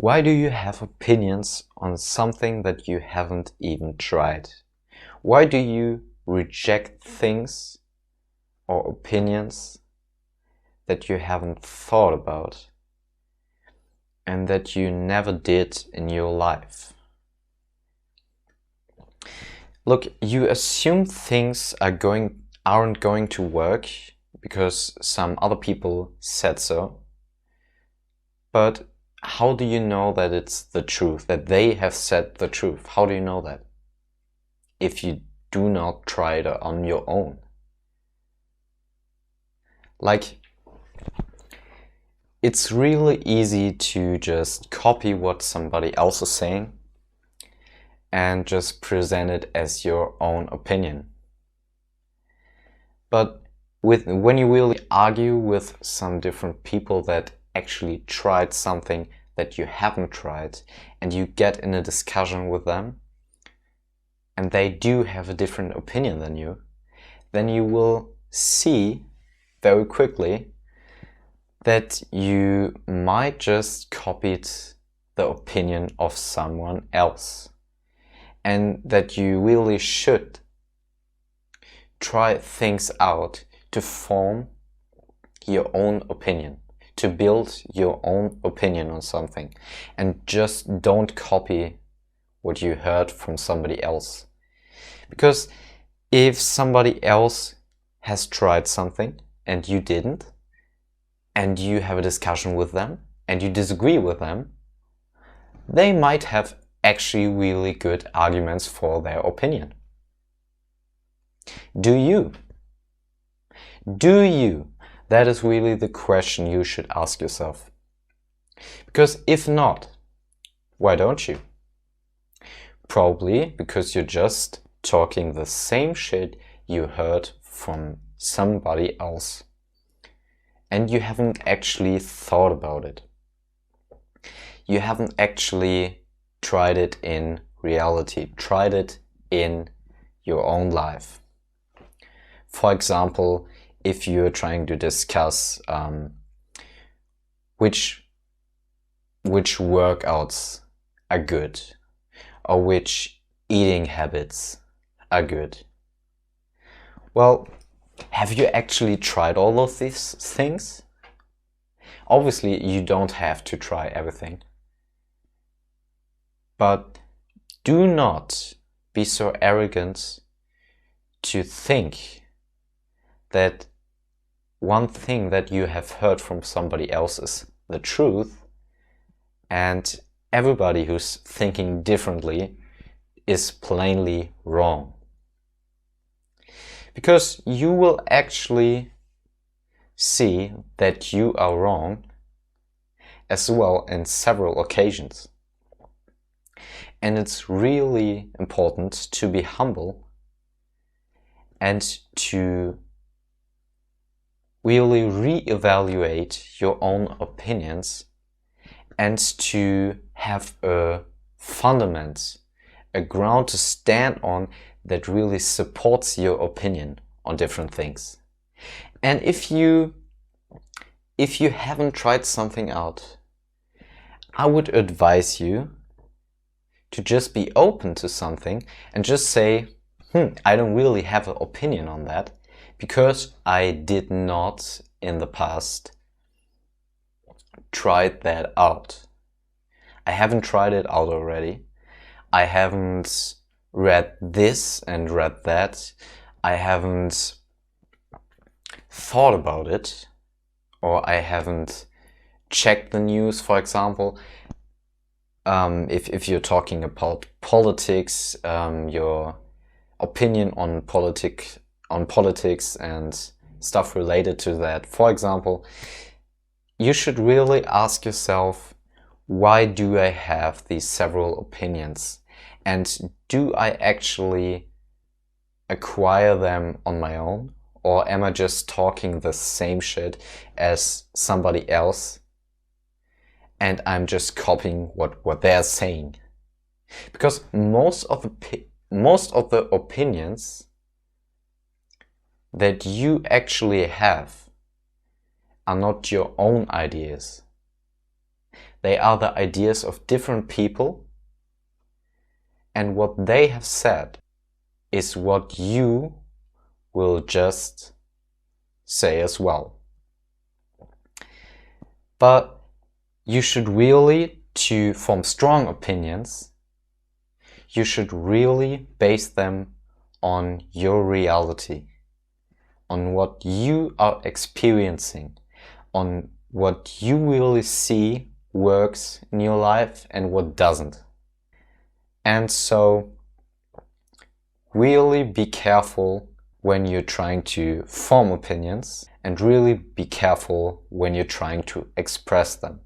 Why do you have opinions on something that you haven't even tried? Why do you reject things or opinions that you haven't thought about and that you never did in your life? Look, you assume things aren't going to work because some other people said so. But how do you know that it's the truth, that they have said the truth? How do you know that? If you do not try it on your own. Like, it's really easy to just copy what somebody else is saying and just present it as your own opinion. But when you really argue with some different people that actually tried something that you haven't tried, and you get in a discussion with them, and they do have a different opinion than you, then you will see very quickly that you might just copied the opinion of someone else, and that you really should try things out to form your own opinion, to build your own opinion on something, and just don't copy what you heard from somebody else. Because if somebody else has tried something and you didn't, and you have a discussion with them and you disagree with them, they might have actually really good arguments for their opinion. Do you? Do you? That is really the question you should ask yourself. Because if not, why don't you? Probably because you're just talking the same shit you heard from somebody else, and you haven't actually thought about it. You haven't actually tried it in reality, tried it in your own life. For example, if you're trying to discuss which workouts are good, or which eating habits are good. Well, have you actually tried all of these things? Obviously, you don't have to try everything. But do not be so arrogant to think that one thing that you have heard from somebody else is the truth, and everybody who's thinking differently is plainly wrong. Because you will actually see that you are wrong as well in several occasions. And it's really important to be humble and to really reevaluate your own opinions and to have a fundament, a ground to stand on that really supports your opinion on different things. And if you haven't tried something out, I would advise you to just be open to something and just say, I don't really have an opinion on that because I did not in the past tried that out. I haven't tried it out already. I haven't read this and read that. I haven't thought about it, or I haven't checked the news, for example. If you're talking about politics, your opinion on politics and stuff related to that, for example, you should really ask yourself, why do I have these several opinions? And do I actually acquire them on my own? Or am I just talking the same shit as somebody else? And I'm just copying what they're saying. Because most of the opinions that you actually have are not your own ideas. They are the ideas of different people, and what they have said is what you will just say as well. But you should really, to form strong opinions, you should really base them on your reality, on what you are experiencing, on what you really see works in your life and what doesn't. And so really be careful when you're trying to form opinions, and really be careful when you're trying to express them.